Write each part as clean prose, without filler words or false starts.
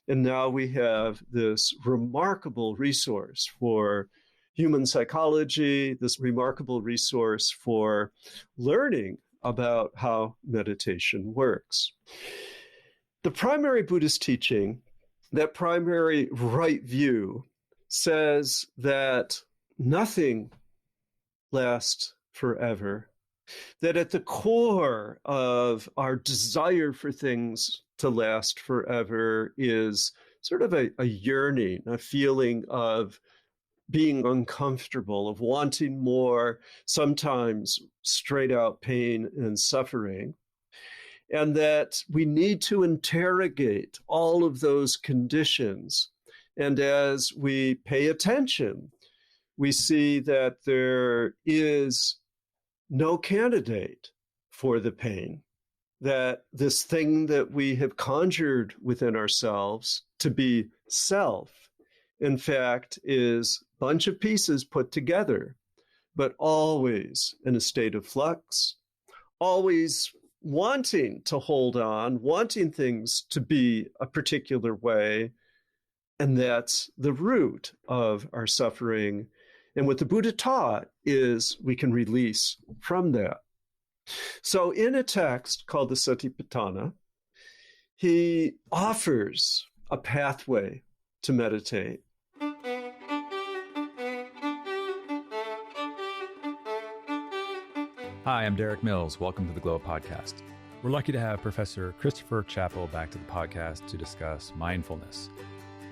And now we have this remarkable resource for human psychology, this remarkable resource for learning about how meditation works. The primary Buddhist teaching, that primary right view, says that nothing lasts forever, that at the core of our desire for things to last forever is sort of a yearning, a feeling of being uncomfortable, of wanting more, sometimes straight out pain and suffering, and that we need to interrogate all of those conditions. And as we pay attention, we see that there is no candidate for the pain, that this thing that we have conjured within ourselves to be self, in fact, is a bunch of pieces put together, but always in a state of flux, always wanting to hold on, wanting things to be a particular way. And that's the root of our suffering. And what the Buddha taught is we can release from that. So in a text called the Satipatthana, he offers a pathway to meditate. Hi, I'm Derek Mills. Welcome to the Glo Podcast. We're lucky to have Professor Christopher Chapple back to the podcast to discuss mindfulness.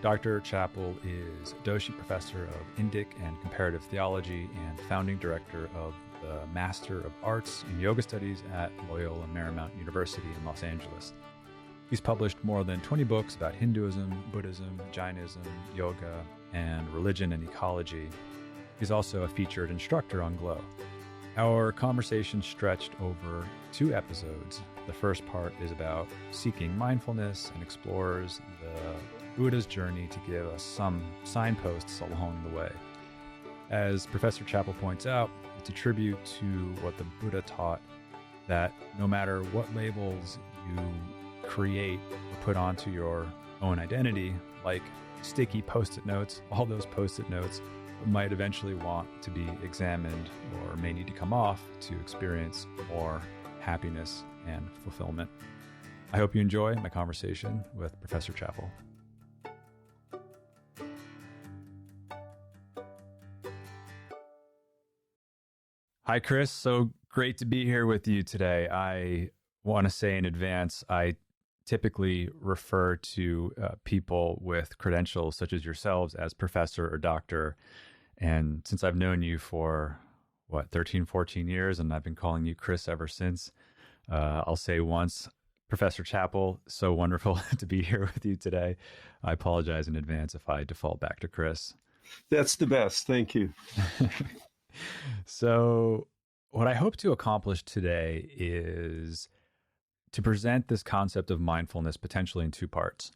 Dr. Chapple is Doshi Professor of Indic and Comparative Theology and founding director of the Master of Arts in Yoga Studies at Loyola Marymount University in Los Angeles. He's published more than 20 books about Hinduism, Buddhism, Jainism, yoga, and religion and ecology. He's also a featured instructor on Glo. Our conversation stretched over 2 episodes. The first part is about seeking mindfulness and explores the Buddha's journey to give us some signposts along the way. As Professor Chapple points out, it's a tribute to what the Buddha taught, that no matter what labels you create or put onto your own identity, like sticky Post-it notes, all those Post-it notes might eventually want to be examined or may need to come off to experience more happiness and fulfillment. I hope you enjoy my conversation with Professor Chapple. Hi, Chris. So great to be here with you today. I want to say in advance, I typically refer to people with credentials such as yourselves as professor or doctor. And since I've known you for, 13, 14 years, and I've been calling you Chris ever since, I'll say once, Professor Chapple, so wonderful to be here with you today. I apologize in advance if I default back to Chris. That's the best. Thank you. So what I hope to accomplish today is to present this concept of mindfulness potentially in 2 parts.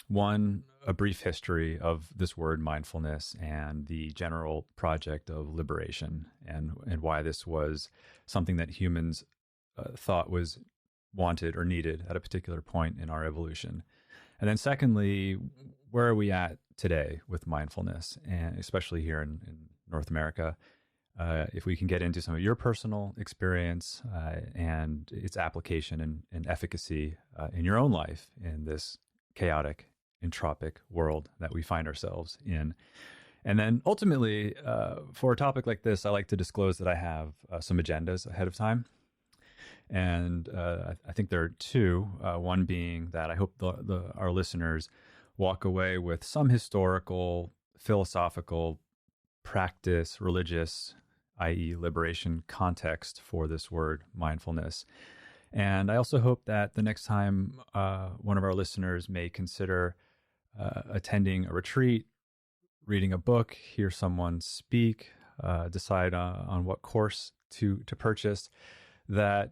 One, a brief history of this word mindfulness and the general project of liberation and why this was something that humans thought was wanted or needed at a particular point in our evolution. And then secondly, where are we at today with mindfulness, and especially here in North America? If we can get into some of your personal experience and its application and efficacy in your own life in this chaotic, entropic world that we find ourselves in. And then ultimately, for a topic like this, I like to disclose that I have some agendas ahead of time. And I think there are 2, one being that I hope our listeners walk away with some historical, philosophical, practice, religious, i.e. liberation context for this word mindfulness. And I also hope that the next time one of our listeners may consider attending a retreat, reading a book, hear someone speak, decide on what course to purchase, that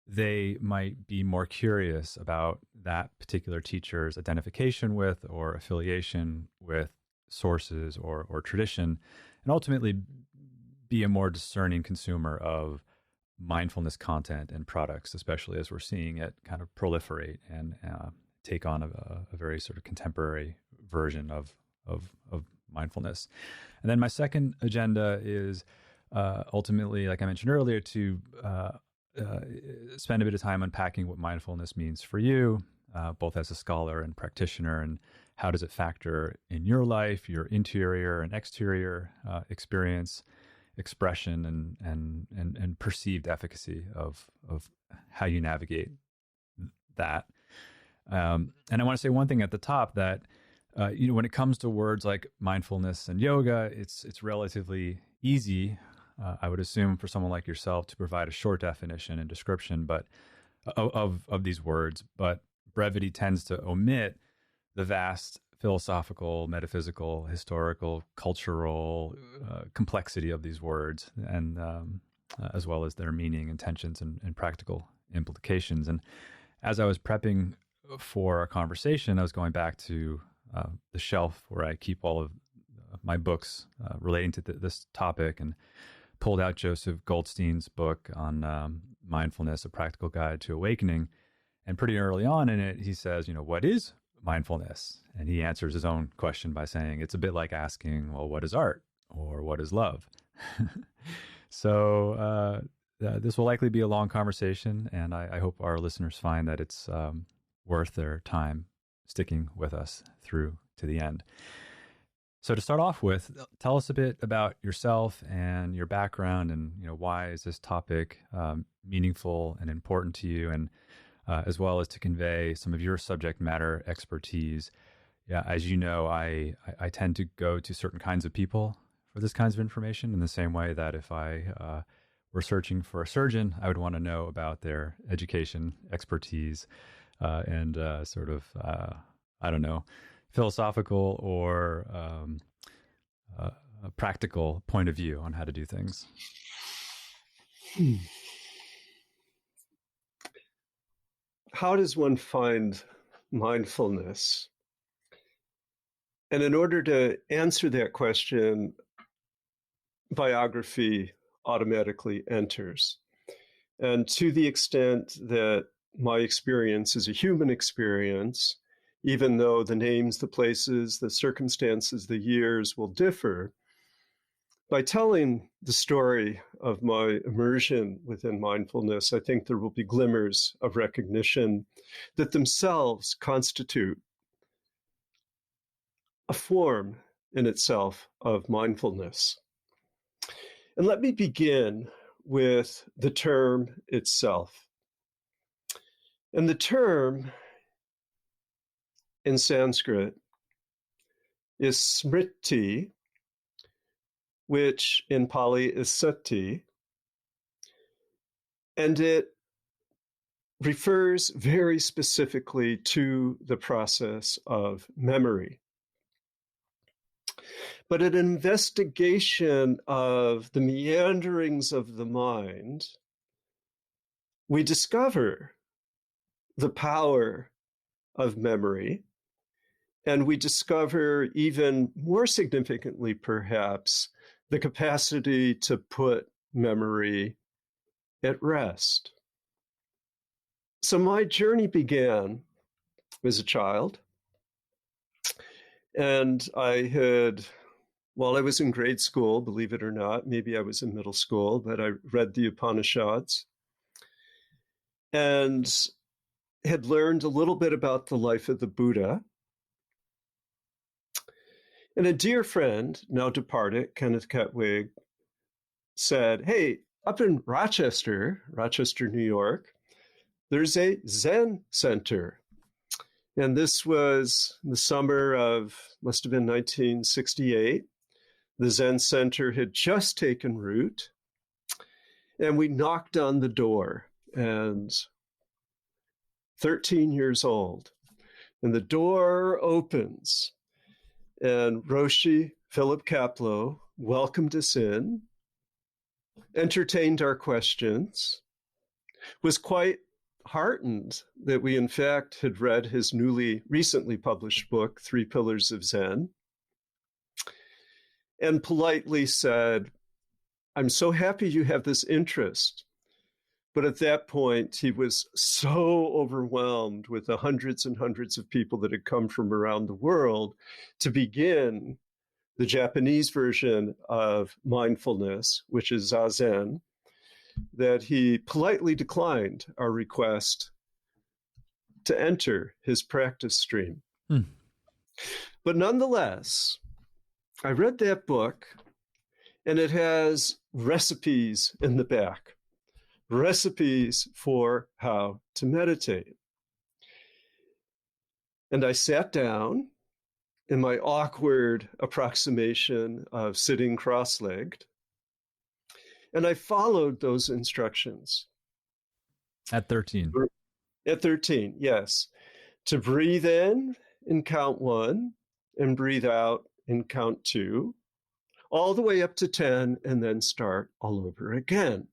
they might be more curious about that particular teacher's identification with or affiliation with sources or tradition, and ultimately be a more discerning consumer of mindfulness content and products, especially as we're seeing it kind of proliferate and take on a very sort of contemporary version of mindfulness. And then my second agenda is ultimately, like I mentioned earlier, to spend a bit of time unpacking what mindfulness means for you, both as a scholar and practitioner, and how does it factor in your life, your interior and exterior experience, expression, and perceived efficacy of how you navigate that. And I want to say one thing at the top, that when it comes to words like mindfulness and yoga, it's relatively easy, I would assume, for someone like yourself to provide a short definition and description, but of these words. But brevity tends to omit the vast philosophical, metaphysical, historical, cultural complexity of these words, and as well as their meaning, intentions, and practical implications. And as I was prepping for our conversation, I was going back to the shelf where I keep all of my books relating to this topic, and pulled out Joseph Goldstein's book on mindfulness, A Practical Guide to Awakening. And pretty early on in it, he says, what is mindfulness? And he answers his own question by saying, it's a bit like asking, well, what is art? Or what is love? So this will likely be a long conversation, and I hope our listeners find that it's worth their time sticking with us through to the end. So to start off with, tell us a bit about yourself and your background, and why is this topic meaningful and important to you, and as well as to convey some of your subject matter expertise. Yeah, as you know, I tend to go to certain kinds of people for this kinds of information, in the same way that if I were searching for a surgeon, I would want to know about their education, expertise, and sort of, philosophical or a practical point of view on how to do things. How does one find mindfulness? And in order to answer that question, biography automatically enters. And to the extent that my experience is a human experience, even though the names, the places, the circumstances, the years will differ, by telling the story of my immersion within mindfulness, I think there will be glimmers of recognition that themselves constitute a form in itself of mindfulness. And let me begin with the term itself. And the term in Sanskrit is smriti, which in Pali is sati, and it refers very specifically to the process of memory. But an investigation of the meanderings of the mind, we discover the power of memory, and we discover, even more significantly perhaps, the capacity to put memory at rest. So my journey began as a child, and while I was in grade school, believe it or not, maybe I was in middle school, but I read the Upanishads and had learned a little bit about the life of the Buddha. And a dear friend, now departed, Kenneth Kettwig, said, hey, up in Rochester, New York, there's a Zen center. And this was the summer of, must have been 1968. The Zen center had just taken root. And we knocked on the door, and 13 years old. And the door opens, and Roshi Philip Kapleau welcomed us in, entertained our questions, was quite heartened that we in fact had read his recently published book, 3 Pillars of Zen, and politely said, I'm so happy you have this interest, But at that point, he was so overwhelmed with the hundreds and hundreds of people that had come from around the world to begin the Japanese version of mindfulness, which is Zazen, that he politely declined our request to enter his practice stream. But nonetheless, I read that book, and it has recipes in the back, recipes for how to meditate. And I sat down in my awkward approximation of sitting cross-legged, and I followed those instructions. At 13? At 13, yes. To breathe in count 1 and breathe out in count 2, all the way up to 10, and then start all over again.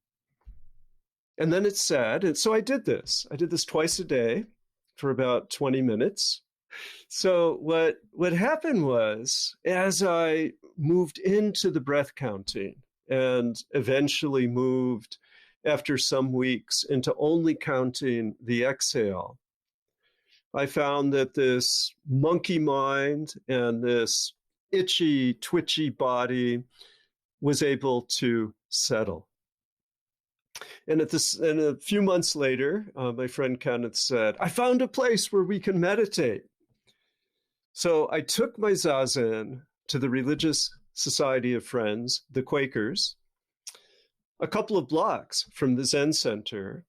And then it said, and so I did this. I did this twice a day for about 20 minutes. So what happened was, as I moved into the breath counting and eventually moved after some weeks into only counting the exhale, I found that this monkey mind and this itchy, twitchy body was able to settle. And a few months later, my friend Kenneth said, I found a place where we can meditate. So I took my Zazen to the Religious Society of Friends, the Quakers, a couple of blocks from the Zen Center,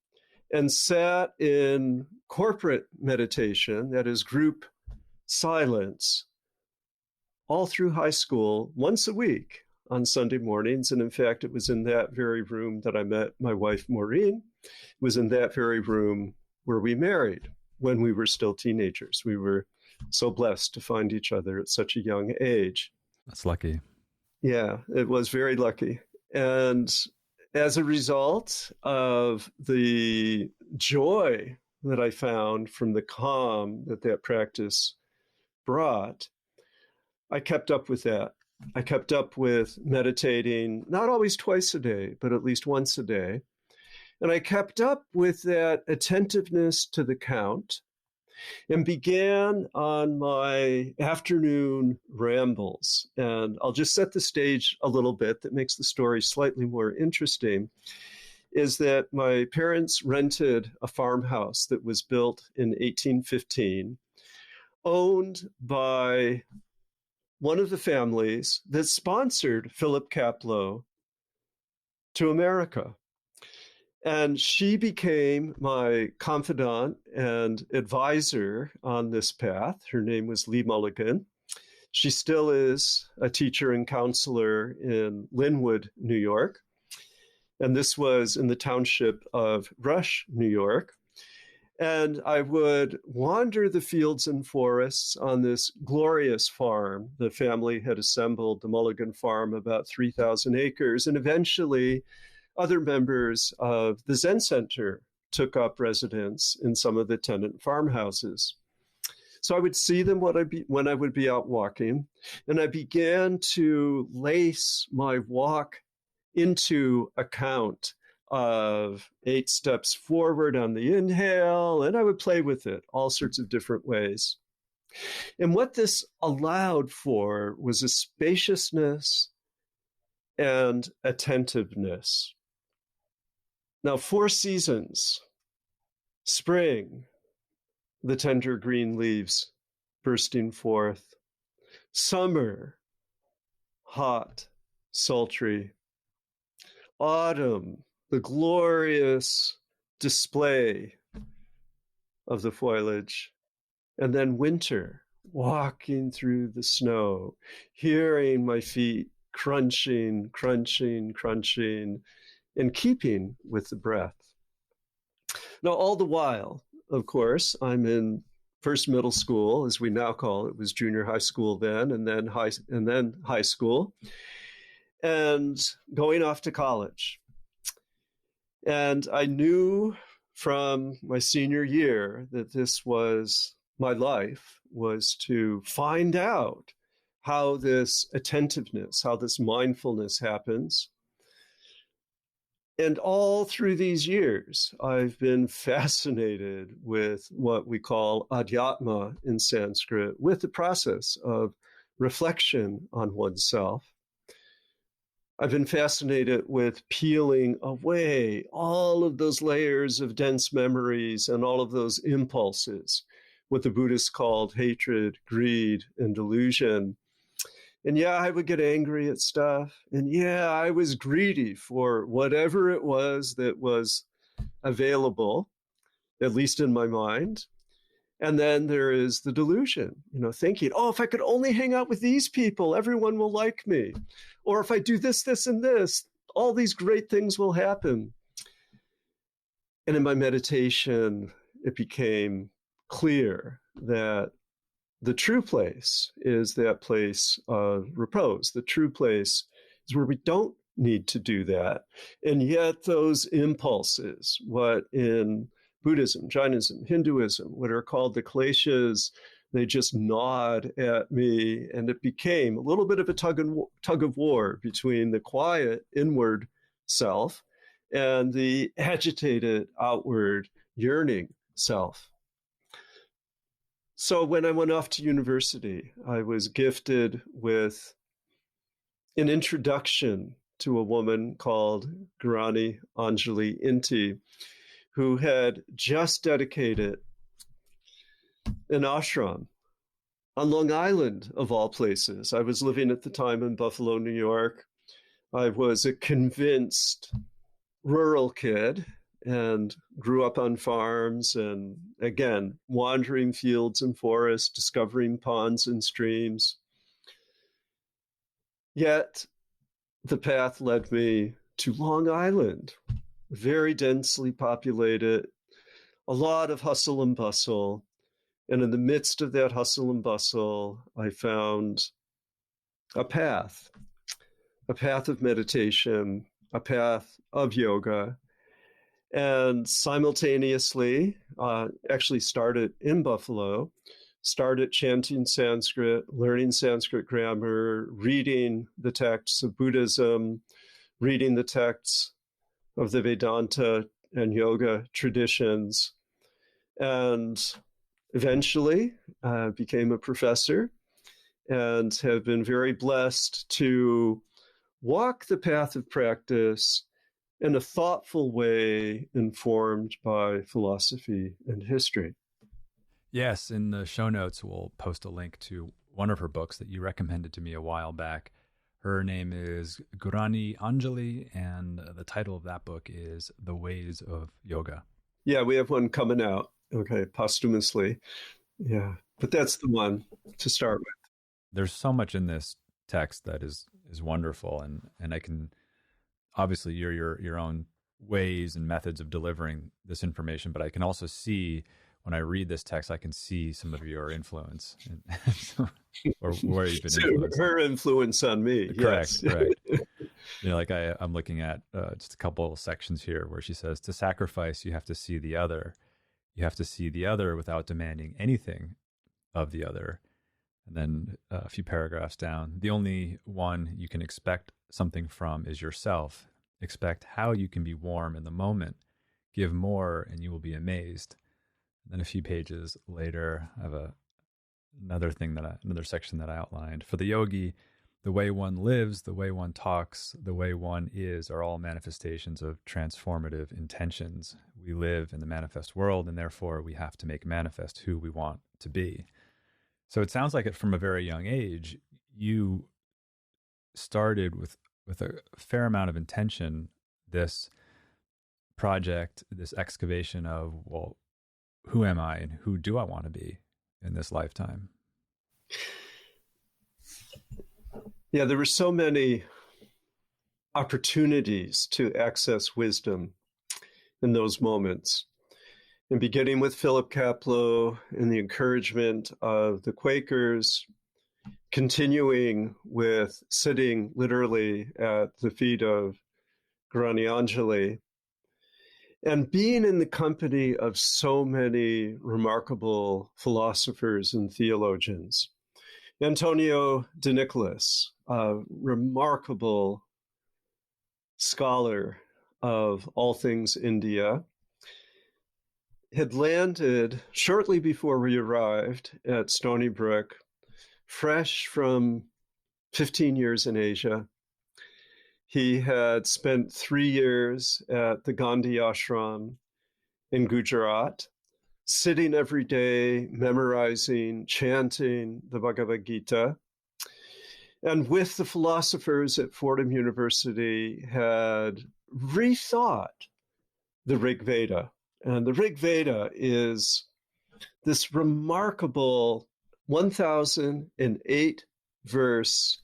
and sat in corporate meditation, that is group silence, all through high school, once a week on Sunday mornings. And in fact, it was in that very room that I met my wife, Maureen. It was in that very room where we married when we were still teenagers. We were so blessed to find each other at such a young age. That's lucky. Yeah, it was very lucky. And as a result of the joy that I found from the calm that practice brought, I kept up with that. I kept up with meditating, not always twice a day, but at least once a day. And I kept up with that attentiveness to the count and began on my afternoon rambles. And I'll just set the stage a little bit that makes the story slightly more interesting, is that my parents rented a farmhouse that was built in 1815, owned by one of the families that sponsored Philip Kapleau to America. And she became my confidant and advisor on this path. Her name was Lee Mulligan. She still is a teacher and counselor in Linwood, New York. And this was in the township of Rush, New York. And I would wander the fields and forests on this glorious farm. The family had assembled the Mulligan farm, about 3,000 acres. And eventually, other members of the Zen Center took up residence in some of the tenant farmhouses. So I would see them when I would be out walking, and I began to lace my walk into a count of 8 steps forward on the inhale, and I would play with it all sorts of different ways. And what this allowed for was a spaciousness and attentiveness. Now, 4 seasons: spring, the tender green leaves bursting forth; summer, hot, sultry; autumn, the glorious display of the foliage; and then winter, walking through the snow, hearing my feet crunching, crunching, crunching, and keeping with the breath. Now, all the while, of course, I'm in first middle school, as we now call it. It was junior high school then, and then high school, and going off to college. And I knew from my senior year that this was my life, was to find out how this attentiveness, how this mindfulness happens. And all through these years, I've been fascinated with what we call adhyatma in Sanskrit, with the process of reflection on oneself. I've been fascinated with peeling away all of those layers of dense memories and all of those impulses, what the Buddhists called hatred, greed, and delusion. And yeah, I would get angry at stuff. And yeah, I was greedy for whatever it was that was available, at least in my mind. And then there is the delusion, thinking, oh, if I could only hang out with these people, everyone will like me. Or if I do this, this, and this, all these great things will happen. And in my meditation, it became clear that the true place is that place of repose. The true place is where we don't need to do that. And yet those impulses, what in Buddhism, Jainism, Hinduism, what are called the kleshas, they just gnawed at me. And it became a little bit of a tug of war between the quiet inward self and the agitated outward yearning self. So when I went off to university, I was gifted with an introduction to a woman called Gurani Anjali Inti, who had just dedicated an ashram on Long Island, of all places. I was living at the time in Buffalo, New York. I was a convinced rural kid and grew up on farms and, again, wandering fields and forests, discovering ponds and streams. Yet the path led me to Long Island, very densely populated, a lot of hustle and bustle. And in the midst of that hustle and bustle, I found a path of meditation, a path of yoga. And simultaneously, actually started in Buffalo, started chanting Sanskrit, learning Sanskrit grammar, reading the texts of Buddhism, reading the texts of the Vedanta and yoga traditions, and eventually became a professor and have been very blessed to walk the path of practice in a thoughtful way informed by philosophy and history. Yes, in the show notes, we'll post a link to one of her books that you recommended to me a while back. Her name is Gurani Anjali, and the title of that book is The Ways of Yoga. Yeah, we have one coming out, posthumously. Yeah, but that's the one to start with. There's so much in this text that is wonderful, and I can... Obviously, you're your own ways and methods of delivering this information, but I can also see, when I read this text, I can see some of your influence, or where you've been influenced. Her influence on me, correct, yes. Right. I'm looking at just a couple of sections here where she says, to sacrifice, you have to see the other. You have to see the other without demanding anything of the other. And then a few paragraphs down, the only one you can expect something from is yourself. Expect how you can be warm in the moment. Give more and you will be amazed. And then a few pages later, I have another section that I outlined. For the yogi, the way one lives, the way one talks, the way one is are all manifestations of transformative intentions. We live in the manifest world, and therefore we have to make manifest who we want to be. So it sounds like from a very young age, you started with a fair amount of intention, this project, this excavation of, well, who am I and who do I want to be in this lifetime? Yeah, there were so many opportunities to access wisdom in those moments. And beginning with Philip Kapleau and the encouragement of the Quakers, continuing with sitting literally at the feet of Gurani Anjali, and being in the company of so many remarkable philosophers and theologians. Antonio de Nicolas, a remarkable scholar of all things India, had landed shortly before we arrived at Stony Brook, fresh from 15 years in Asia. He had spent 3 years at the Gandhi ashram in Gujarat, sitting every day, memorizing, chanting the Bhagavad Gita, and with the philosophers at Fordham University had rethought the Rig Veda. And the Rig Veda is this remarkable 1,008 verse.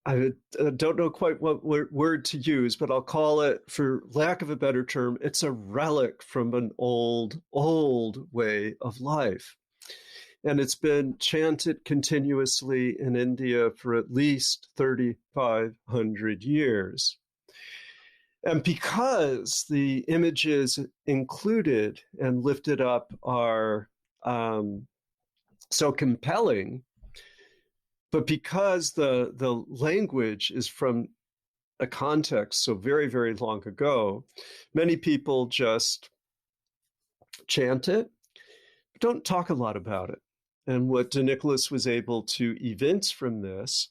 I don't know quite what word to use, but I'll call it, for lack of a better term, it's a relic from an old way of life. And it's been chanted continuously in India for at least 3,500 years. And because the images included and lifted up are so compelling, but because the language is from a context so very, very long ago, many people just chant it, but don't talk a lot about it. And what De Nicholas was able to evince from this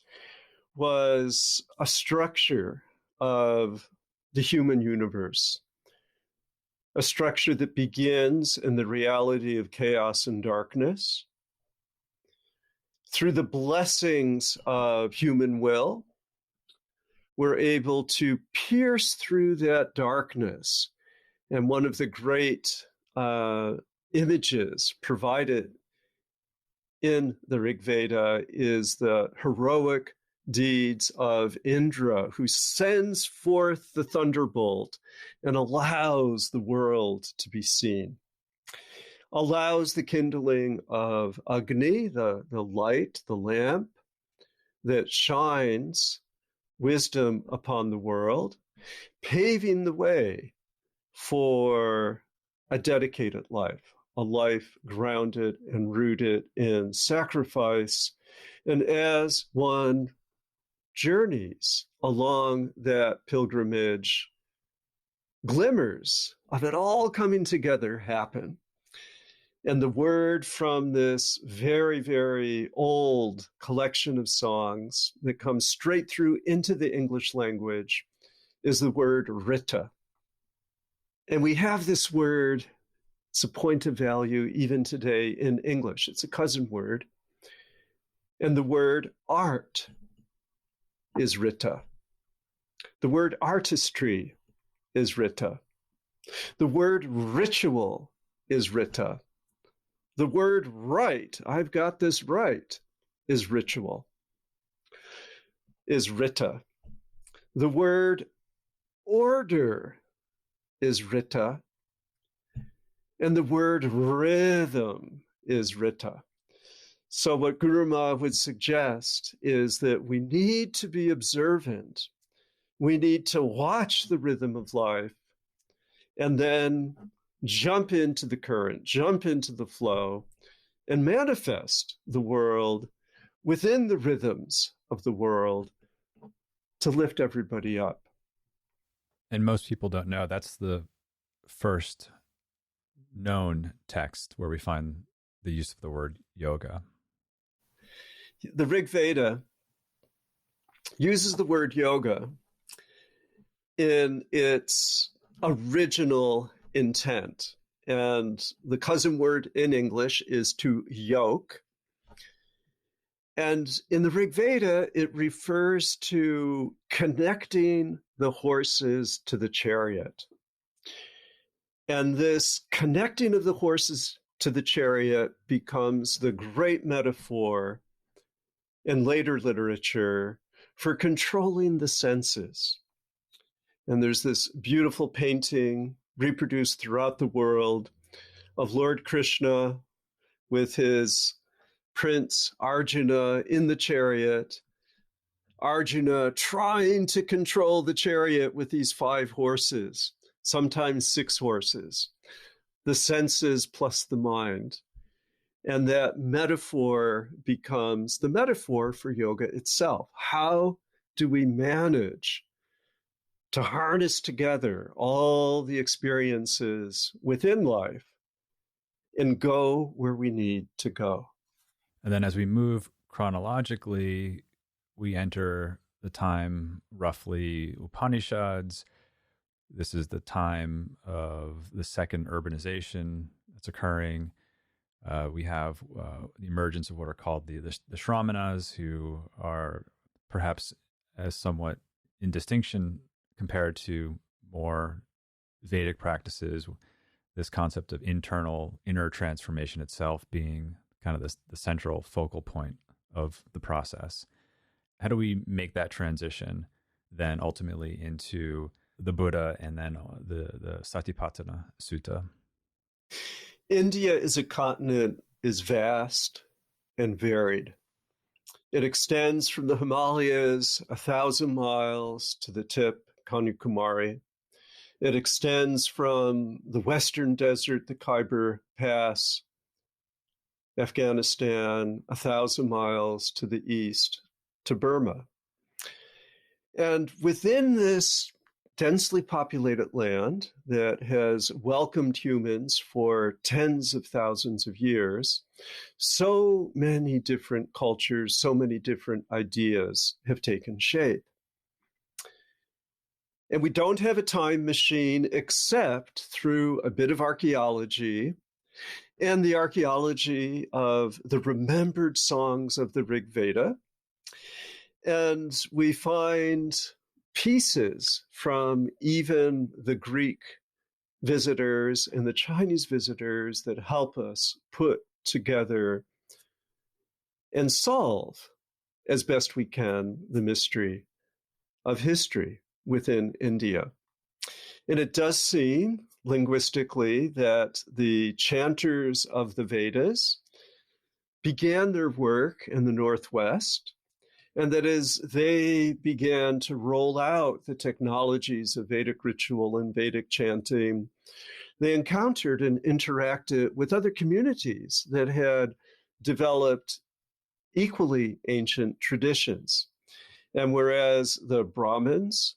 was a structure of the human universe, a structure that begins in the reality of chaos and darkness. Through the blessings of human will, we're able to pierce through that darkness. And one of the great images provided in the Rig Veda is the heroic deeds of Indra, who sends forth the thunderbolt and allows the world to be seen, allows the kindling of Agni, the light, the lamp that shines wisdom upon the world, paving the way for a dedicated life, a life grounded and rooted in sacrifice. And as one journeys along that pilgrimage, glimmers of it all coming together happen. And the word from this very, very old collection of songs that comes straight through into the English language is the word Rita. And we have this word, it's a point of value even today in English. It's a cousin word. And the word art is Rita. The word artistry is Rita. The word ritual is Rita. The word right, I've got this right, is ritual, is Rita. The word order is Rita. And the word rhythm is Rita. So what Guru Maharaj would suggest is that we need to be observant. We need to watch the rhythm of life and then jump into the current, jump into the flow, and manifest the world within the rhythms of the world to lift everybody up. And most people don't know that's the first known text where we find the use of the word yoga. The Rig Veda uses the word yoga in its original intent. And the cousin word in English is to yoke. And in the Rig Veda, it refers to connecting the horses to the chariot. And this connecting of the horses to the chariot becomes the great metaphor in later literature for controlling the senses. And there's this beautiful painting reproduced throughout the world of Lord Krishna with his prince Arjuna in the chariot, Arjuna trying to control the chariot with these 5 horses, sometimes 6 horses, the senses plus the mind. And that metaphor becomes the metaphor for yoga itself. How do we manage to harness together all the experiences within life and go where we need to go. And then as we move chronologically, we enter the time roughly Upanishads. This is the time of the second urbanization that's occurring. We have the emergence of what are called the Shramanas, who are perhaps as somewhat in distinction compared to more Vedic practices, this concept of inner transformation itself being kind of the central focal point of the process. How do we make that transition then ultimately into the Buddha and then the Satipatthana Sutta? India as a continent is vast and varied. It extends from the Himalayas 1,000 miles to the tip, Kanyakumari. It extends from the western desert, the Khyber Pass, Afghanistan, 1,000 miles to the east, to Burma. And within this densely populated land that has welcomed humans for tens of thousands of years, so many different cultures, so many different ideas have taken shape. And we don't have a time machine except through a bit of archaeology and the archaeology of the remembered songs of the Rig Veda. And we find pieces from even the Greek visitors and the Chinese visitors that help us put together and solve as best we can the mystery of history within India. And it does seem linguistically that the chanters of the Vedas began their work in the Northwest, and that as they began to roll out the technologies of Vedic ritual and Vedic chanting, they encountered and interacted with other communities that had developed equally ancient traditions. And whereas the Brahmins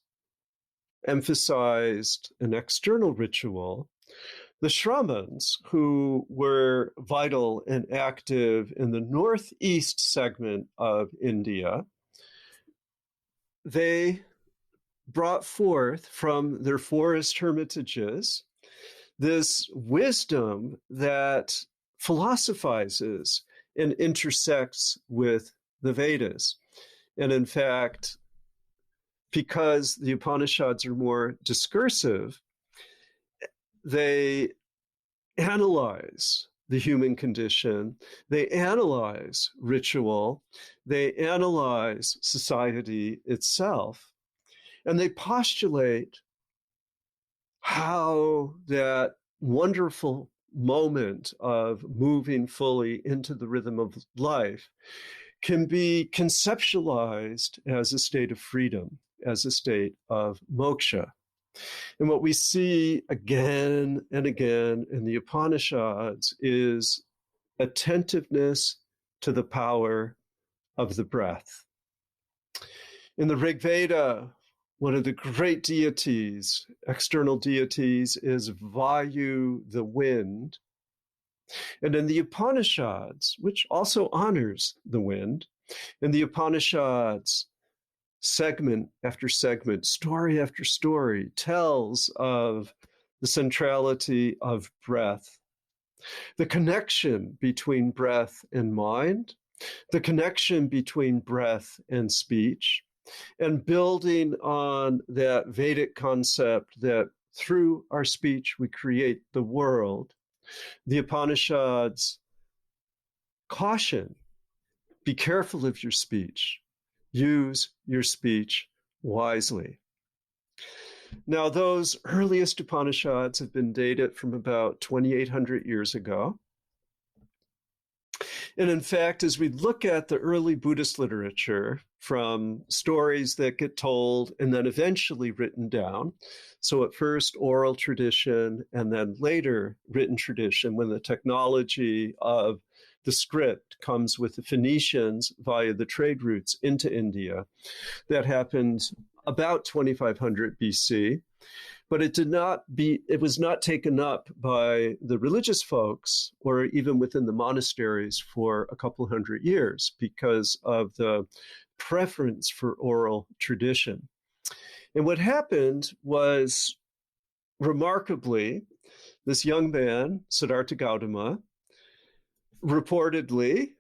emphasized an external ritual, the Shramans, who were vital and active in the northeast segment of India, they brought forth from their forest hermitages this wisdom that philosophizes and intersects with the Vedas. And in fact, because the Upanishads are more discursive, they analyze the human condition, they analyze ritual, they analyze society itself, and they postulate how that wonderful moment of moving fully into the rhythm of life can be conceptualized as a state of freedom, as a state of moksha. And what we see again and again in the Upanishads is attentiveness to the power of the breath. In the Rig Veda, one of the great deities, external deities, is Vayu, the wind. And in the Upanishads, which also honors the wind, in the Upanishads, segment after segment, story after story, tells of the centrality of breath, the connection between breath and mind, the connection between breath and speech, and building on that Vedic concept that through our speech we create the world. The Upanishads caution, be careful of your speech. Use your speech wisely. Now, those earliest Upanishads have been dated from about 2,800 years ago. And in fact, as we look at the early Buddhist literature, from stories that get told and then eventually written down, so at first oral tradition and then later written tradition, when the technology of the script comes with the Phoenicians via the trade routes into India, that happened about 2500 BC, but it was not taken up by the religious folks or even within the monasteries for a couple hundred years because of the preference for oral tradition. And what happened was, remarkably, this young man, Siddhartha Gautama, reportedly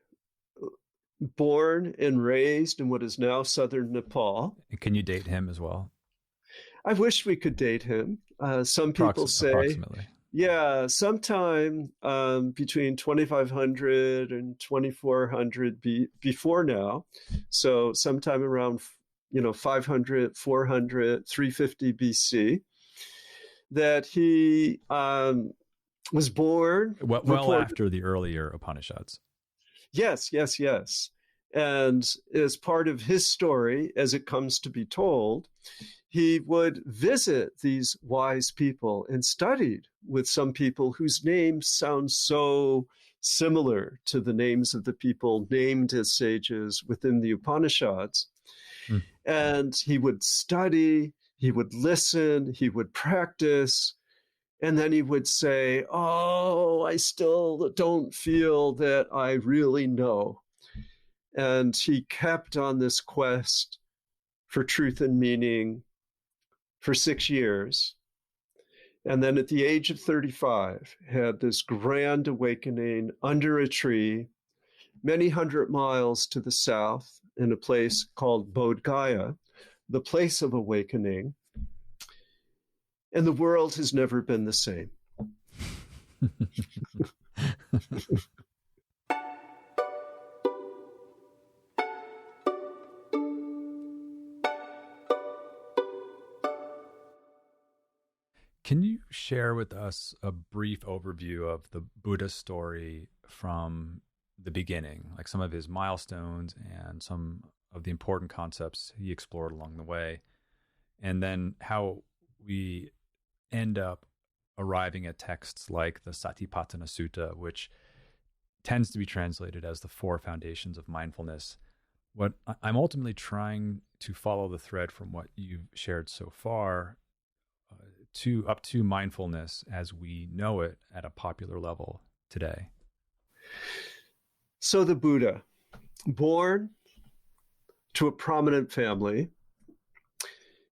born and raised in what is now southern Nepal. Can you date him as well? I wish we could date him. Some people say, approximately. Yeah, sometime between 2500 and 2400 before now. So sometime around 500, 400, 350 BC, that he was born. Well after the earlier Upanishads. Yes. And as part of his story, as it comes to be told, he would visit these wise people and studied with some people whose names sound so similar to the names of the people named as sages within the Upanishads. And he would study, he would listen, he would practice, and then he would say, "Oh, I still don't feel that I really know." And he kept on this quest for truth and meaning for 6 years. And then at the age of 35, had this grand awakening under a tree, many hundred miles to the south in a place called Bodh Gaya, the place of awakening. And the world has never been the same. Can you share with us a brief overview of the Buddha story from the beginning, like some of his milestones and some of the important concepts he explored along the way, and then how we end up arriving at texts like the Satipatthana Sutta, which tends to be translated as the 4 foundations of mindfulness. What I'm ultimately trying to follow the thread from what you've shared so far up to mindfulness as we know it at a popular level today. So the Buddha, born to a prominent family,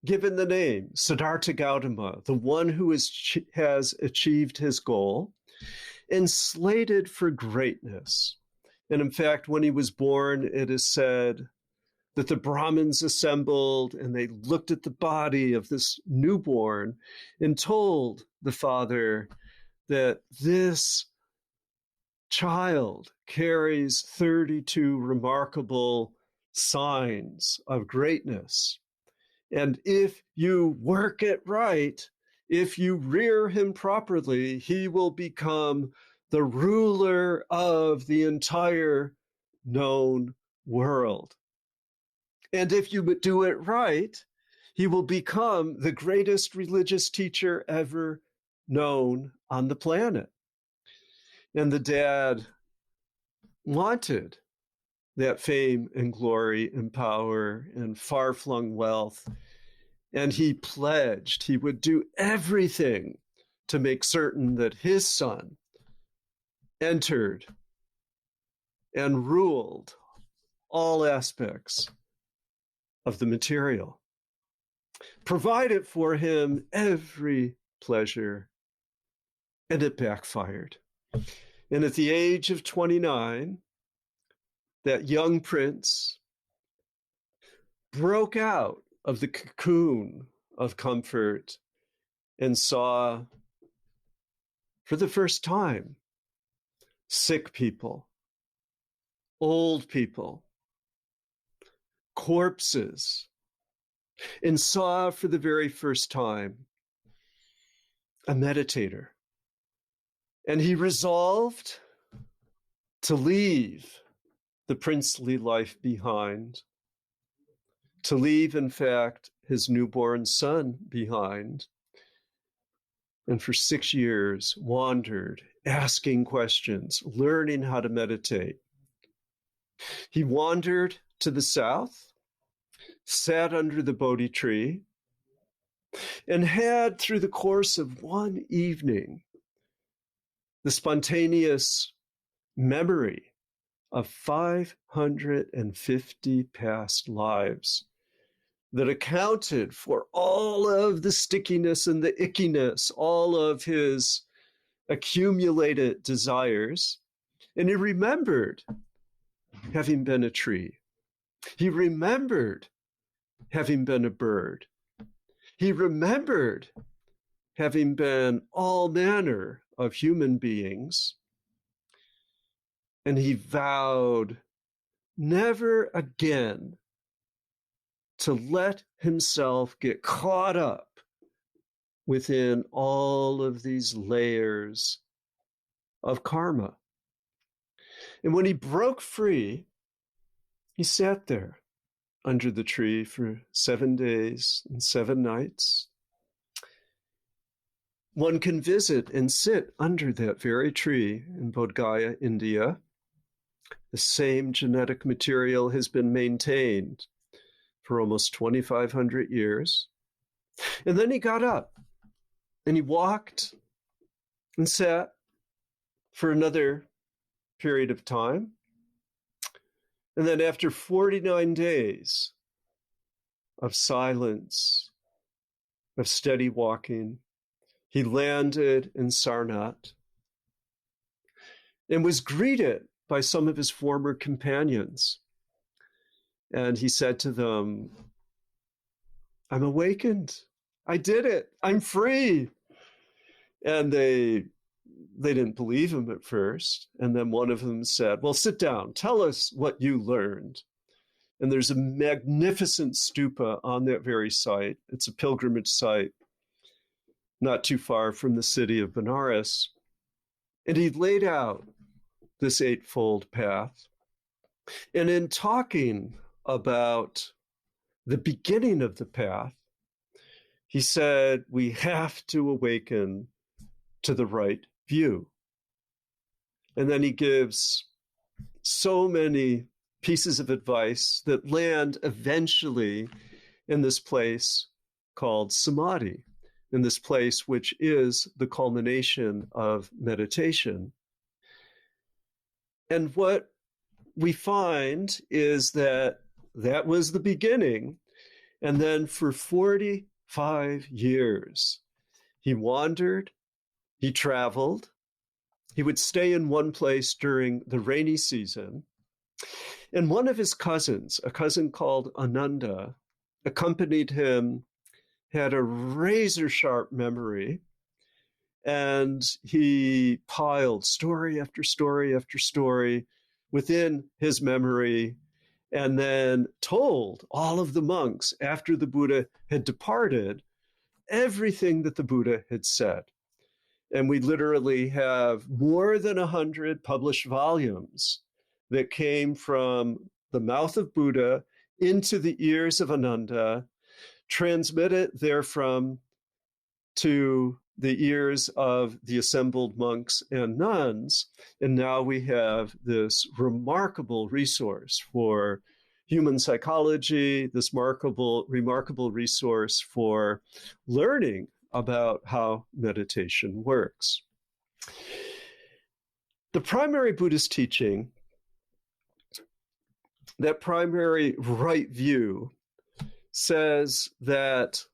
given the name Siddhartha Gautama, the one who has achieved his goal, and slated for greatness. And in fact, when he was born, it is said that the Brahmins assembled and they looked at the body of this newborn and told the father that this child carries 32 remarkable signs of greatness. And if you work it right, if you rear him properly, he will become the ruler of the entire known world. And if you do it right, he will become the greatest religious teacher ever known on the planet. And the dad wanted that fame and glory and power and far-flung wealth. And he pledged he would do everything to make certain that his son entered and ruled all aspects of the material, provided for him every pleasure, and it backfired. And at the age of 29, that young prince broke out of the cocoon of comfort and saw for the first time sick people, old people, corpses, and saw for the very first time a meditator. And he resolved to leave the princely life behind, to leave, in fact, his newborn son behind, and for 6 years wandered, asking questions, learning how to meditate. He wandered to the south, sat under the Bodhi tree, and had, through the course of one evening, the spontaneous memory of 550 past lives that accounted for all of the stickiness and the ickiness, all of his accumulated desires. And he remembered having been a tree. He remembered having been a bird. He remembered having been all manner of human beings. And he vowed never again to let himself get caught up within all of these layers of karma. And when he broke free, he sat there under the tree for 7 days and 7 nights. One can visit and sit under that very tree in Bodh Gaya, India. The same genetic material has been maintained for almost 2,500 years. And then he got up and he walked and sat for another period of time. And then after 49 days of silence, of steady walking, he landed in Sarnath and was greeted by some of his former companions. And he said to them, "I'm awakened. I did it. I'm free." And they didn't believe him at first. And then one of them said, "Well, sit down. Tell us what you learned." And there's a magnificent stupa on that very site. It's a pilgrimage site not too far from the city of Benares. And he laid out this eightfold path. And in talking about the beginning of the path, he said, we have to awaken to the right view. And then he gives so many pieces of advice that land eventually in this place called samadhi, in this place which is the culmination of meditation. And what we find is that that was the beginning. And then for 45 years, he wandered, he traveled, he would stay in one place during the rainy season. And one of his cousins, a cousin called Ananda, accompanied him, had a razor-sharp memory, and he piled story after story after story within his memory, and then told all of the monks after the Buddha had departed everything that the Buddha had said. And we literally have more than 100 published volumes that came from the mouth of Buddha into the ears of Ananda, transmitted therefrom to the ears of the assembled monks and nuns. And now we have this remarkable resource for human psychology, this remarkable resource for learning about how meditation works. The primary Buddhist teaching, that primary right view, says that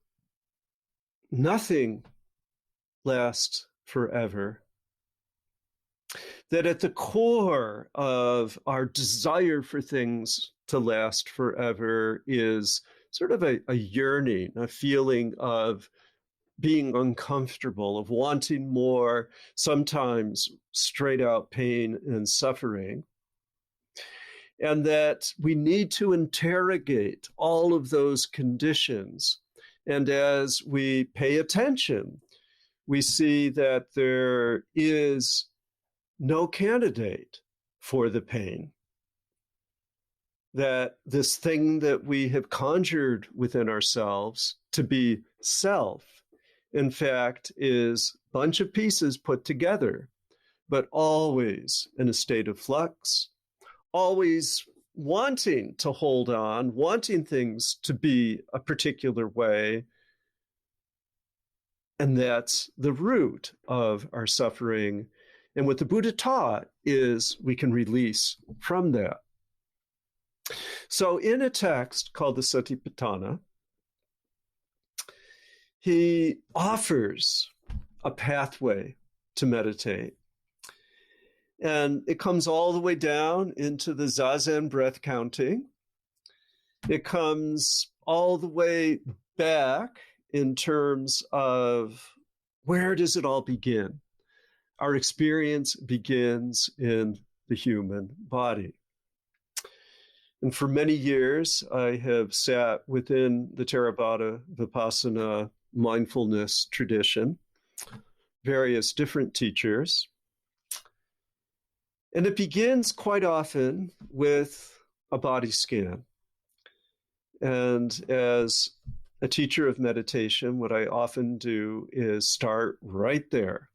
nothing lasts forever. That at the core of our desire for things to last forever is sort of a yearning, a feeling of being uncomfortable, of wanting more, sometimes straight out pain and suffering. And that we need to interrogate all of those conditions. And as we pay attention, we see that there is no candidate for the pain. That this thing that we have conjured within ourselves to be self, in fact, is a bunch of pieces put together, but always in a state of flux, always wanting to hold on, wanting things to be a particular way. And that's the root of our suffering. And what the Buddha taught is we can release from that. So in a text called the Satipatthana, he offers a pathway to meditate. And it comes all the way down into the Zazen breath counting. It comes all the way back in terms of where does it all begin? Our experience begins in the human body. And for many years, I have sat within the Theravada Vipassana mindfulness tradition, various different teachers. And it begins quite often with a body scan. And as a teacher of meditation, what I often do is start right there.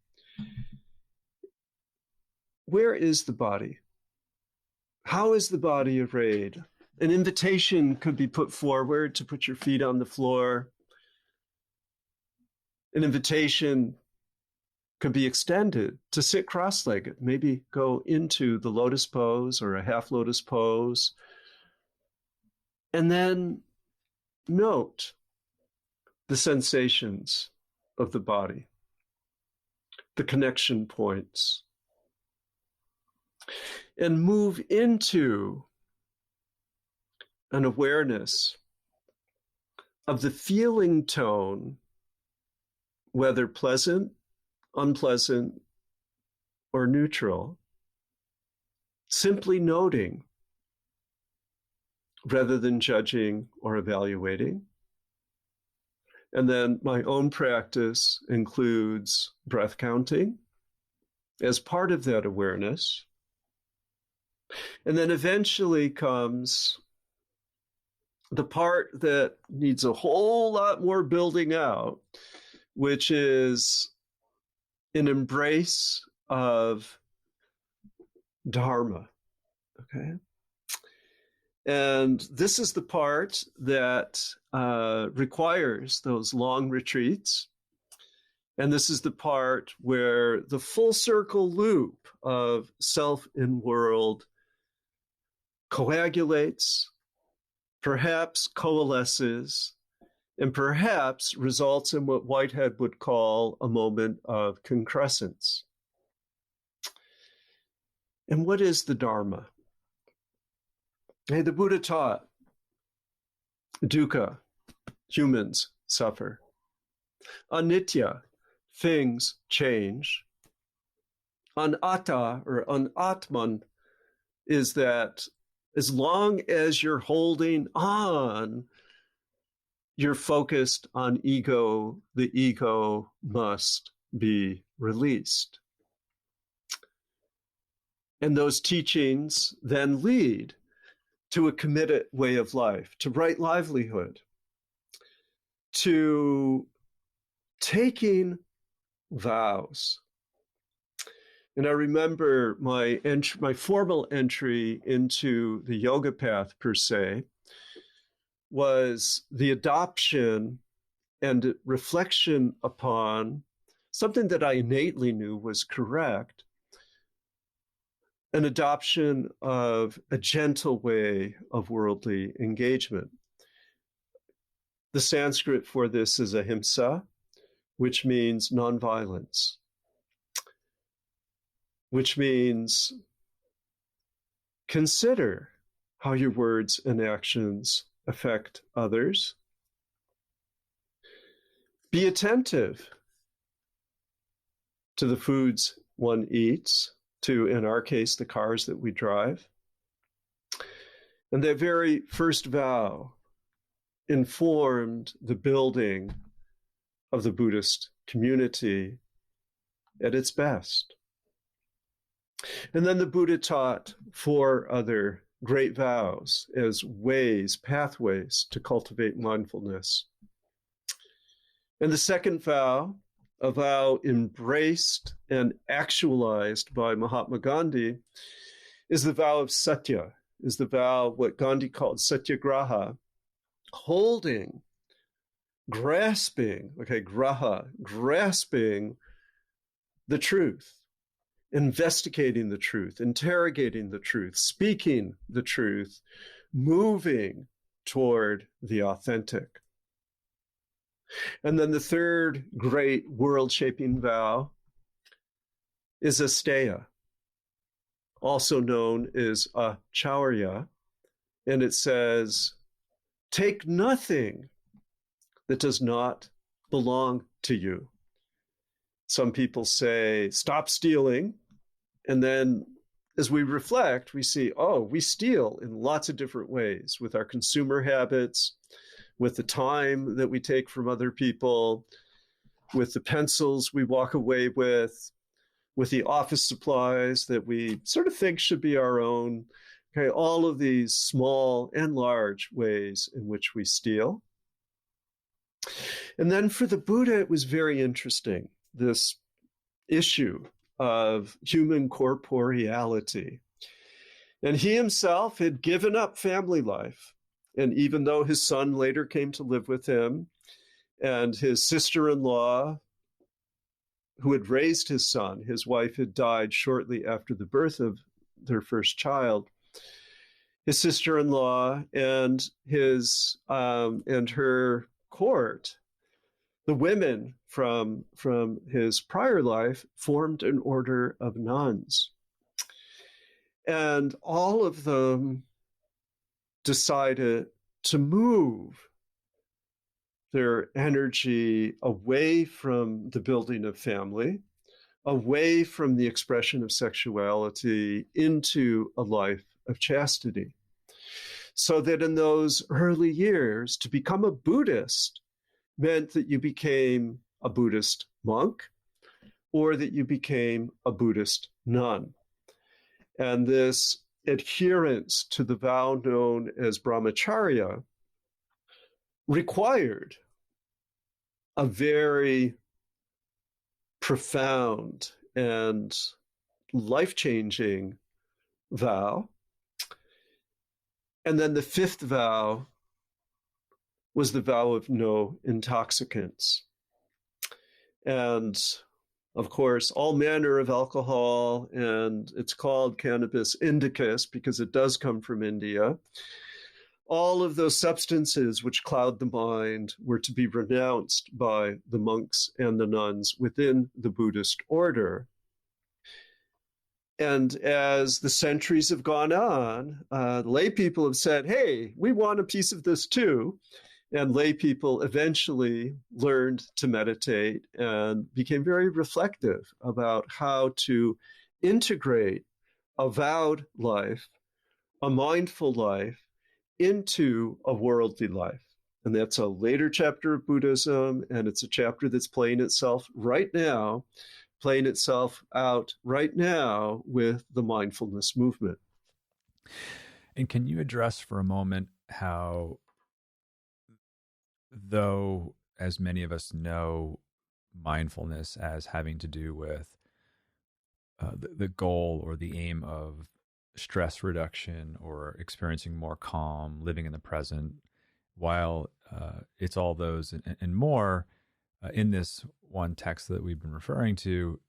Where is the body? How is the body arrayed? An invitation could be put forward to put your feet on the floor. An invitation could be extended to sit cross-legged, maybe go into the lotus pose or a half lotus pose. And then note the sensations of the body, the connection points, and move into an awareness of the feeling tone, whether pleasant, unpleasant, or neutral, simply noting rather than judging or evaluating. And then my own practice includes breath counting as part of that awareness. And then eventually comes the part that needs a whole lot more building out, which is an embrace of Dharma, okay? And this is the part that requires those long retreats. And this is the part where the full circle loop of self and world coagulates, perhaps coalesces, and perhaps results in what Whitehead would call a moment of concrescence. And what is the Dharma? Hey, the Buddha taught dukkha, humans suffer. Anitya, things change. Anatta or anatman is that as long as you're holding on, you're focused on ego, the ego must be released. And those teachings then lead to a committed way of life, to right livelihood, to taking vows. And I remember my formal entry into the yoga path, per se, was the adoption and reflection upon something that I innately knew was correct, an adoption of a gentle way of worldly engagement. The Sanskrit for this is ahimsa, which means nonviolence, which means consider how your words and actions affect others. Be attentive to the foods one eats, to, in our case, the cars that we drive. And that very first vow informed the building of the Buddhist community at its best. And then the Buddha taught 4 other great vows as ways, pathways to cultivate mindfulness. And the second vow, a vow embraced and actualized by Mahatma Gandhi, is the vow of Satya, is the vow, what Gandhi called satyagraha, holding, grasping, grasping the truth, investigating the truth, interrogating the truth, speaking the truth, moving toward the authentic. And then the third great world-shaping vow is asteya, also known as acharya, and it says, take nothing that does not belong to you. Some people say, stop stealing. And then as we reflect, we see, we steal in lots of different ways with our consumer habits, with the time that we take from other people, with the pencils we walk away with the office supplies that we sort of think should be our own. Okay, all of these small and large ways in which we steal. And then for the Buddha, it was very interesting, this issue of human corporeality. And he himself had given up family life. And even though his son later came to live with him, and his sister-in-law, who had raised his son, his wife had died shortly after the birth of their first child, his sister-in-law and her court, the women from his prior life, formed an order of nuns. And all of them decided to move their energy away from the building of family, away from the expression of sexuality, into a life of chastity. So that in those early years, to become a Buddhist meant that you became a Buddhist monk or that you became a Buddhist nun. And this adherence to the vow known as brahmacharya required a very profound and life-changing vow. And then the fifth vow was the vow of no intoxicants. And of course, all manner of alcohol, and it's called cannabis indicus because it does come from India. All of those substances which cloud the mind were to be renounced by the monks and the nuns within the Buddhist order. And as the centuries have gone on, lay people have said, hey, we want a piece of this too. And lay people eventually learned to meditate and became very reflective about how to integrate a vowed life, a mindful life, into a worldly life. And that's a later chapter of Buddhism, and it's a chapter that's playing itself out right now with the mindfulness movement. And can you address for a moment how, though, as many of us know, mindfulness as having to do with the goal or the aim of stress reduction or experiencing more calm, living in the present, while it's all those and more, in this one text that we've been referring to,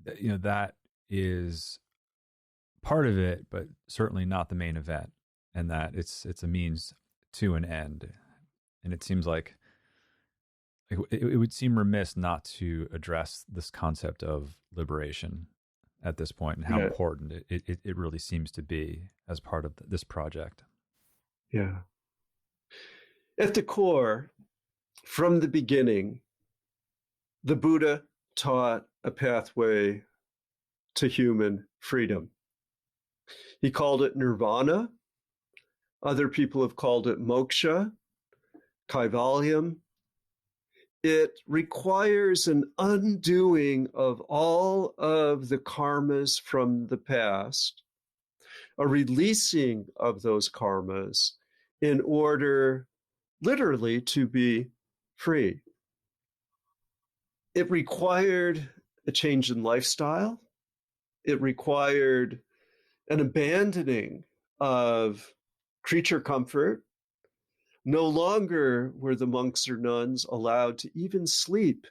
that is part of it, but certainly not the main event, and that it's a means to an end. And it seems like it would seem remiss not to address this concept of liberation at this point and how important it really seems to be as part of this project. Yeah. At the core, from the beginning, the Buddha taught a pathway to human freedom. He called it nirvana. Other people have called it moksha, kaivalyam. It requires an undoing of all of the karmas from the past, a releasing of those karmas in order literally to be free. It required a change in lifestyle. It required an abandoning of creature comfort. No longer were the monks or nuns allowed to even sleep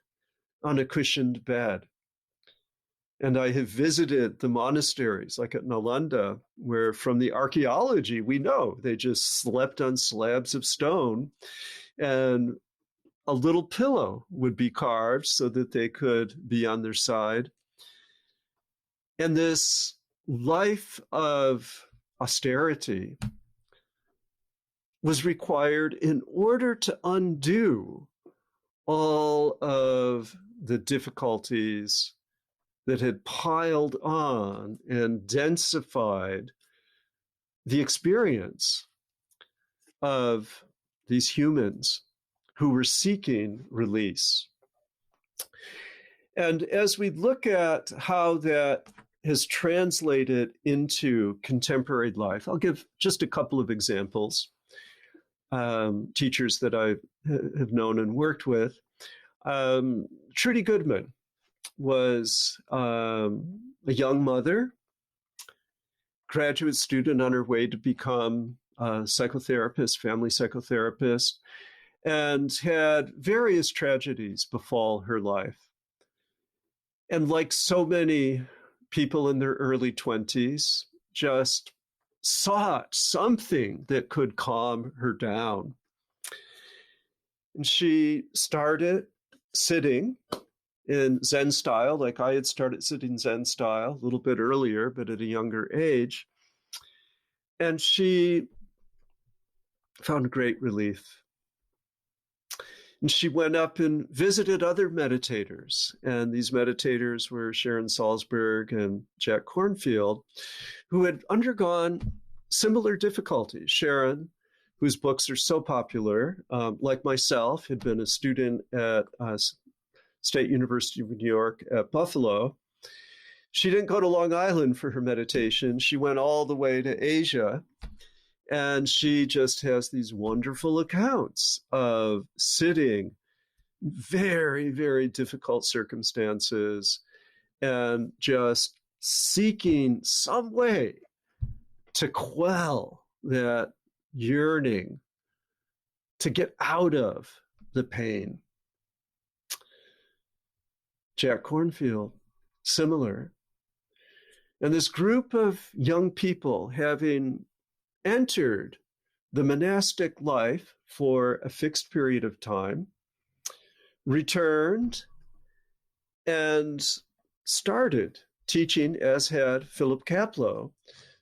on a cushioned bed. And I have visited the monasteries, like at Nalanda, where from the archaeology, we know they just slept on slabs of stone, and a little pillow would be carved so that they could be on their side. And this life of austerity was required in order to undo all of the difficulties that had piled on and densified the experience of these humans who were seeking release. And as we look at how that has translated into contemporary life, I'll give just a couple of examples. Teachers that I have known and worked with. Trudy Goodman was a young mother, graduate student on her way to become a psychotherapist, family psychotherapist, and had various tragedies befall her life. And like so many people in their early 20s, just sought something that could calm her down. And she started sitting in Zen style, like I had started sitting Zen style a little bit earlier, but at a younger age. And she found great relief. And she went up and visited other meditators. And these meditators were Sharon Salzberg and Jack Kornfield, who had undergone similar difficulties. Sharon, whose books are so popular, like myself, had been a student at State University of New York at Buffalo. She didn't go to Long Island for her meditation. She went all the way to Asia. And she just has these wonderful accounts of sitting in very, very difficult circumstances and just seeking some way to quell that yearning to get out of the pain. Jack Kornfield, similar. And this group of young people having entered the monastic life for a fixed period of time, returned, and started teaching, as had Philip Kapleau,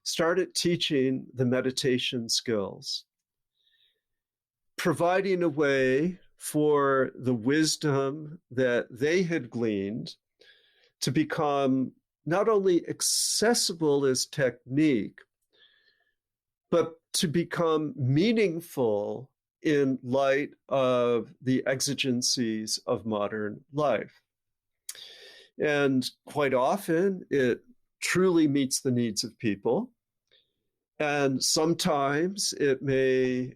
started teaching the meditation skills, providing a way for the wisdom that they had gleaned to become not only accessible as technique, but to become meaningful in light of the exigencies of modern life. And quite often, it truly meets the needs of people. And sometimes it may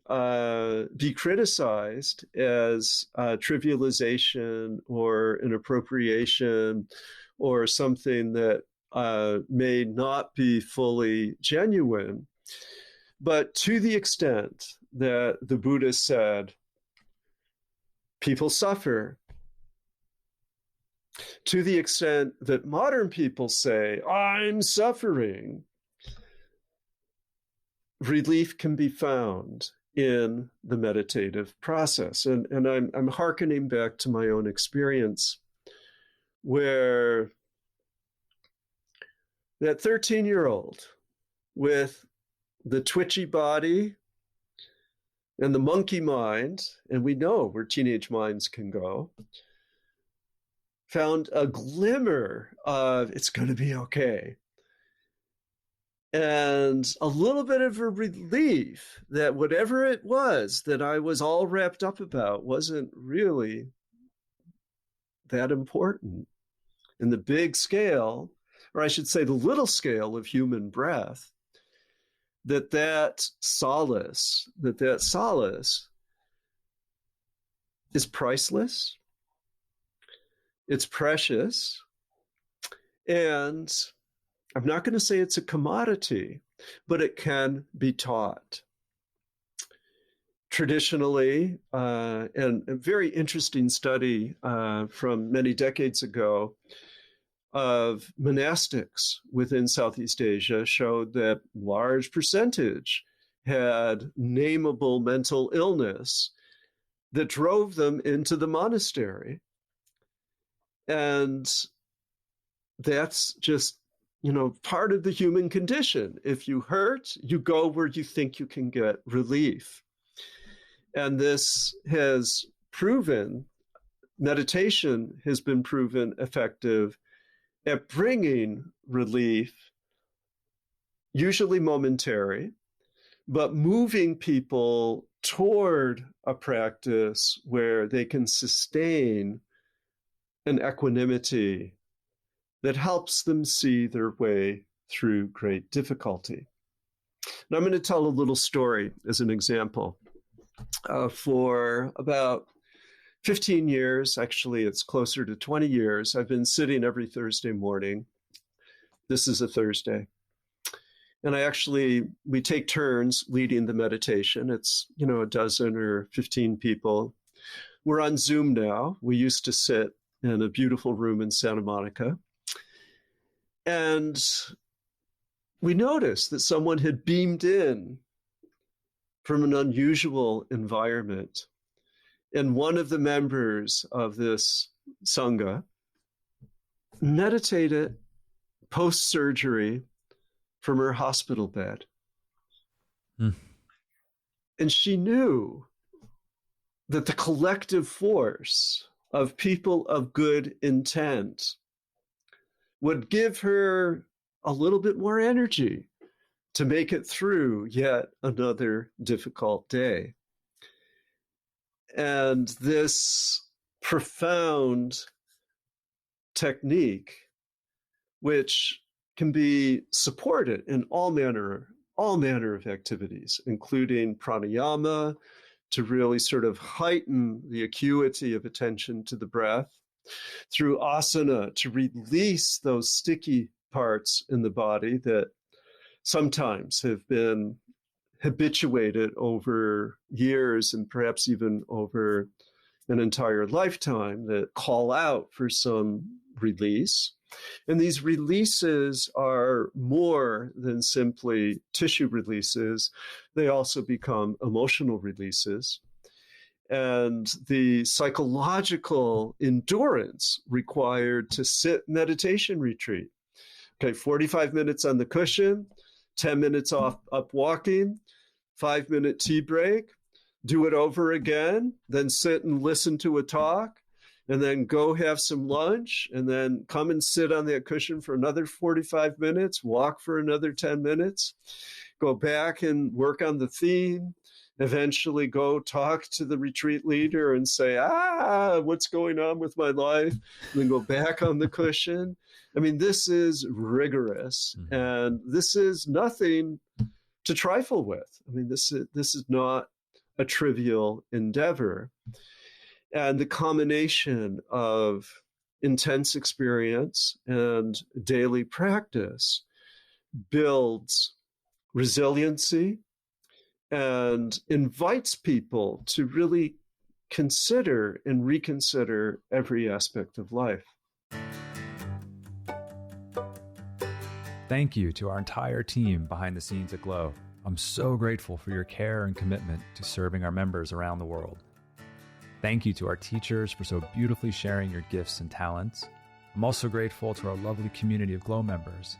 be criticized as trivialization or an appropriation or something that may not be fully genuine. But to the extent that the Buddha said, people suffer, to the extent that modern people say, I'm suffering, relief can be found in the meditative process. And I'm hearkening back to my own experience, where that 13-year-old with the twitchy body and the monkey mind, and we know where teenage minds can go, found a glimmer of it's going to be okay. And a little bit of a relief that whatever it was that I was all wrapped up about wasn't really that important. In the big scale, or I should say the little scale of human breath, that solace is priceless, it's precious, and I'm not going to say it's a commodity, but it can be taught. Traditionally, and a very interesting study from many decades ago of monastics within Southeast Asia showed that large percentage had nameable mental illness that drove them into the monastery. And that's just, part of the human condition. If you hurt, you go where you think you can get relief. And this has proven, meditation has been proven effective at bringing relief, usually momentary, but moving people toward a practice where they can sustain an equanimity that helps them see their way through great difficulty. Now, I'm going to tell a little story as an example. For about 15 years, actually, it's closer to 20 years, I've been sitting every Thursday morning. This is a Thursday. And we take turns leading the meditation. It's, a dozen or 15 people. We're on Zoom now. We used to sit in a beautiful room in Santa Monica. And we noticed that someone had beamed in from an unusual environment. And one of the members of this Sangha meditated post-surgery from her hospital bed. And she knew that the collective force of people of good intent would give her a little bit more energy to make it through yet another difficult day. And this profound technique, which can be supported in all manner of activities, including pranayama, to really sort of heighten the acuity of attention to the breath, through asana, to release those sticky parts in the body that sometimes have been habituated over years and perhaps even over an entire lifetime, that call out for some release. And these releases are more than simply tissue releases. They also become emotional releases. And the psychological endurance required to sit meditation retreat. Okay, 45 minutes on the cushion, 10 minutes up walking, 5-minute tea break, do it over again, then sit and listen to a talk, and then go have some lunch, and then come and sit on that cushion for another 45 minutes, walk for another 10 minutes, go back and work on the theme, eventually go talk to the retreat leader and say, what's going on with my life? And then go back on the cushion. I mean, this is rigorous, and this is nothing to trifle with. I mean, this is not a trivial endeavor. And the combination of intense experience and daily practice builds resiliency and invites people to really consider and reconsider every aspect of life. Thank you to our entire team behind the scenes at Glo. I'm so grateful for your care and commitment to serving our members around the world. Thank you to our teachers for so beautifully sharing your gifts and talents. I'm also grateful to our lovely community of Glo members.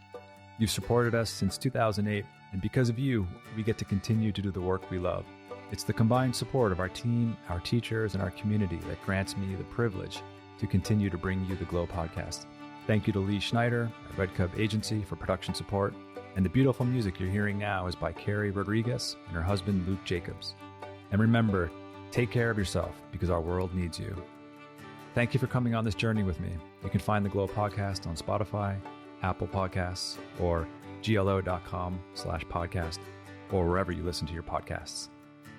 You've supported us since 2008, and because of you, we get to continue to do the work we love. It's the combined support of our team, our teachers, and our community that grants me the privilege to continue to bring you the Glo Podcast. Thank you to Lee Schneider at Red Cub Agency for production support. And the beautiful music you're hearing now is by Carrie Rodriguez and her husband, Luke Jacobs. And remember, take care of yourself because our world needs you. Thank you for coming on this journey with me. You can find the Glo Podcast on Spotify, Apple Podcasts, or glo.com/podcast, or wherever you listen to your podcasts.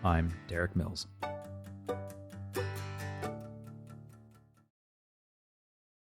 I'm Derik Mills.